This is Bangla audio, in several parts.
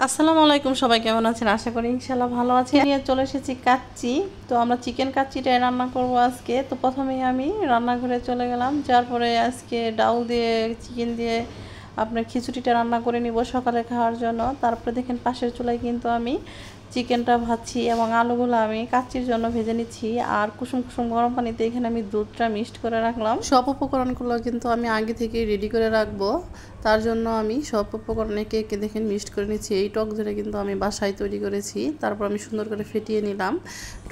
আসসালামু আলাইকুম, সবাই কেমন আছেন? আশা করি ইনশাআল্লাহ ভালো আছেন। নিয়ে চলে এসেছি কাচ্চি। তো আমরা চিকেন কাচ্চিটাই রান্না করব আজকে। তো প্রথমেই আমি রান্নাঘরে চলে গেলাম, যার পরে আজকে ডাউল দিয়ে চিকেন দিয়ে আপনার খিচুড়িটা রান্না করে নিব সকালে খাওয়ার জন্য। তারপরে দেখেন পাশের চুলায় কিন্তু আমি চিকেনটা ভাজছি এবং আলুগুলো আমি কাচ্চির জন্য ভেজে নিচ্ছি। আর কুসুম কুসুম গরম পানিতে এখানে আমি দুধটা মিক্সড করে রাখলাম। সব উপকরণগুলো কিন্তু আমি আগে থেকে রেডি করে রাখবো। তার জন্য আমি সব উপকরণ একে একে দেখেন মিক্সড করে নিচ্ছি। এই টক দইটা কিন্তু আমি বাসায় তৈরি করেছি। তারপর আমি সুন্দর করে ফেটিয়ে নিলাম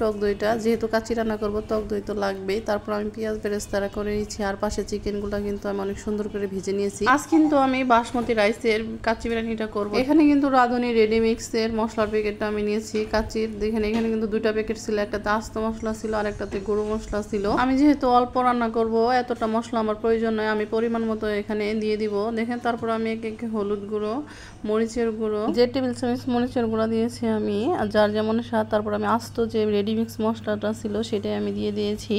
টক দইটা। যেহেতু কাচ্চি রান্না করবো, টক দই তো লাগবেই। তারপর আমি পেঁয়াজ বেরেস্তা করে নিচ্ছি। আর পাশে চিকেনগুলো কিন্তু আমি অনেক সুন্দর করে ভেজে নিয়েছি। আজ কিন্তু আমি বাসমতি রাইসের কাচ্চি বিরিয়ানিটা করবো। এখানে কিন্তু রাঁধুনি রেডি মিক্সের মশলার প্যাকেটটা আমি নিয়েছি কাচ্চির। দেখেন এখানে কিন্তু দুইটা প্যাকেট ছিল, একটাতে আস্ত মশলা ছিল আর একটাতে গুঁড়ো মশলা ছিল। আমি যেহেতু অল্প রান্না করব, এতটা মশলা আমার প্রয়োজন নয়, আমি পরিমাণ মতো এখানে দিয়ে দিব। দেখেন তারপর আমি একে একে হলুদ গুঁড়ো, মরিচের গুঁড়ো, 1 টেবিল চামচ মরিচের গুঁড়ো দিয়েছি আমি, যার যেমন স্বাদ। তারপর আমি আস্ত যে রেডি মিক্স মশলাটা ছিল সেটাই আমি দিয়ে দিয়েছি।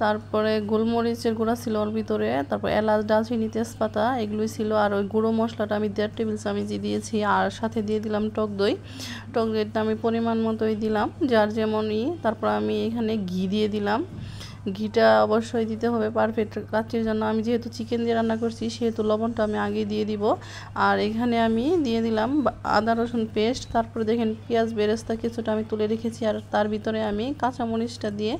তারপরে গোলমরিচের গুঁড়া ছিল ওর ভিতরে, তারপর এলাচ, দারচিনি, তেজপাতা এগুলোই ছিল। আর ওই গুঁড়ো মশলাটা আমি 1.5 টেবিল চামচ দিয়েছি। আর সাথে দিয়ে দিলাম টক দই। টক দইটা আমি পরিমাণ মতোই দিলাম, যার যেমনই। তারপর আমি এখানে ঘি দিয়ে দিলাম। ঘিটা অবশ্যই দিতে হবে পারফেক্ট কাচ্চির জন্য। আমি যেহেতু চিকেন দিয়ে রান্না করছি সেহেতু লবণটা আমি আগে দিয়ে দিব। আর এখানে আমি দিয়ে দিলাম আদা রসুন পেস্ট। তারপরে দেখেন পেঁয়াজ বেরেস্তা কিছুটা আমি তুলে রেখেছি, আর তার ভিতরে আমি কাঁচামরিচটা দিয়ে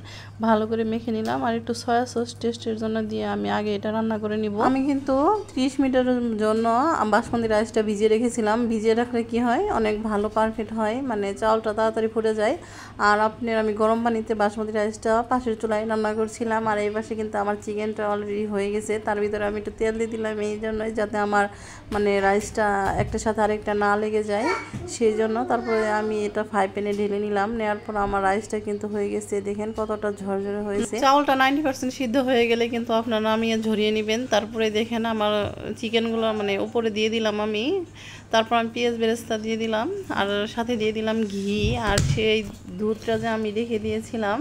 ভালো করে মেখে নিলাম। আর একটু সয়া সস টেস্টের জন্য দিয়ে আমি আগে এটা রান্না করে নিব। আমি কিন্তু 30 মিনিটের জন্য বাসমতি রাইসটা ভিজিয়ে রেখেছিলাম। ভিজিয়ে রাখলে কি হয়, অনেক ভালো পারফেক্ট হয়, মানে চাউলটা তাড়াতাড়ি ফুটে যায়। আর আপনার আমি গরম পানিতে বাসমতি রাইসটা পাশের চুলায় রান্না করছিলাম। আর এই পাশে কিন্তু আমার চিকেনটা অলরেডি হয়ে গেছে। তার ভিতরে আমি একটু তেল দিয়ে দিলাম এই জন্যই, যাতে আমার মানে রাইসটা একটার সাথে আরেকটা না লেগে যায়, সেই জন্য। তারপরে আমি এটা ফ্রাই প্যানে ঢেলে নিলাম। নেওয়ার পর আমার রাইসটা কিন্তু হয়ে গেছে। দেখেন কতটা ঝরঝরে হয়েছে। চাউলটা 90% সিদ্ধ হয়ে গেলে কিন্তু আপনারা নামিয়ে ঝরিয়ে নেবেন। তারপরে দেখেন আমার চিকেনগুলো মানে উপরে দিয়ে দিলাম আমি। তারপর আমি পেঁয়াজ বেরেস্তা দিয়ে দিলাম, আর সাথে দিয়ে দিলাম ঘি। আর সেই দুধটা যে আমি রেখে দিয়েছিলাম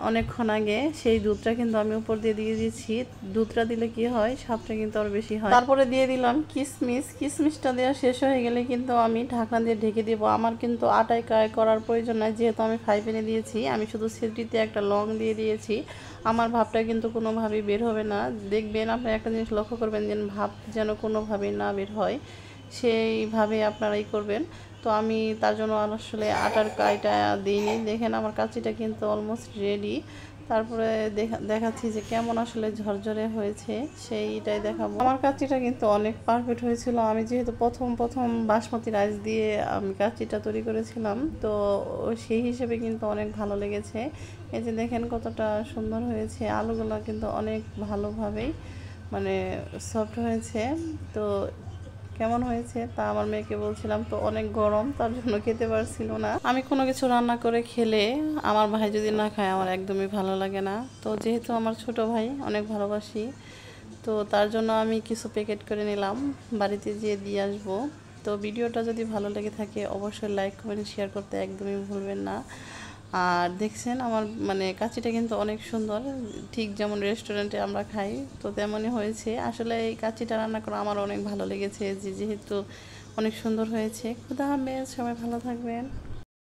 অনেকক্ষণ আগে, সেই দুধটা কিন্তু আমি উপর দিয়ে দিয়েছি। দুধটা দিলে কি হয়, স্বাদটা কিন্তু আরো বেশি হয়। তারপরে দিয়ে দিলাম কিশমিশ। কিশমিশটা দেওয়া শেষ হয়ে গেলে কিন্তু আমি ঢাকনা দিয়ে ঢেকে দেবো। আমার কিন্তু আটায় করার প্রয়োজন নাই, যেহেতু আমি ফ্রাই প্যানে দিয়েছি। আমি শুধু সিটিতে একটা লং দিয়ে দিয়েছি। আমার ভাবটা কিন্তু কোনোভাবেই বের হবে না। দেখবেন আপনারা একটা জিনিস লক্ষ্য করবেন, যে ভাব যেন কোনোভাবেই না বের হয়, সেইভাবে আপনারাই করবেন। তো আমি তার জন্য আসলে আটার কাইটা দিইনি। দেখেন আমার কাচ্চিটা কিন্তু অলমোস্ট রেডি। তারপরে দেখাচ্ছি যে কেমন আসলে ঝরঝরে হয়েছে, সেইটাই দেখাবো। আমার কাচ্চিটা কিন্তু অনেক পারফেক্ট হয়েছিল। আমি যেহেতু প্রথম বাসমতি রাইস দিয়ে আমি কাচ্চিটা তৈরি করেছিলাম, তো সেই হিসেবে কিন্তু অনেক ভালো লেগেছে। এই যে দেখেন কতটা সুন্দর হয়েছে। আলুগুলো কিন্তু অনেক ভালোভাবেই মানে সফট হয়েছে। তো কেমন হয়েছে তা আমার মেয়েকে বলছিলাম, তো অনেক গরম, তার জন্য খেতে পারছিল না। আমি কোনো কিছু রান্না করে খেলে আমার ভাই যদি না খায়, আমার একদমই ভালো লাগে না। তো যেহেতু আমার ছোট ভাই, অনেক ভালোবাসি, তো তার জন্য আমি কিছু প্যাকেট করে নিলাম, বাড়িতে যেয়ে দিয়ে আসবো। তো ভিডিওটা যদি ভালো লেগে থাকে অবশ্যই লাইক কমেন্ট শেয়ার করতে একদমই ভুলবেন না। আর দেখছেন আমার মানে কাচ্চিটা কিন্তু অনেক সুন্দর, ঠিক যেমন রেস্টুরেন্টে আমরা খাই, তো তেমনই হয়েছে। আসলে এই কাচ্চিটা রান্না করা আমার অনেক ভালো লেগেছে, যেহেতু অনেক সুন্দর হয়েছে। খুদা হাফেজ, সবাই ভালো থাকবেন।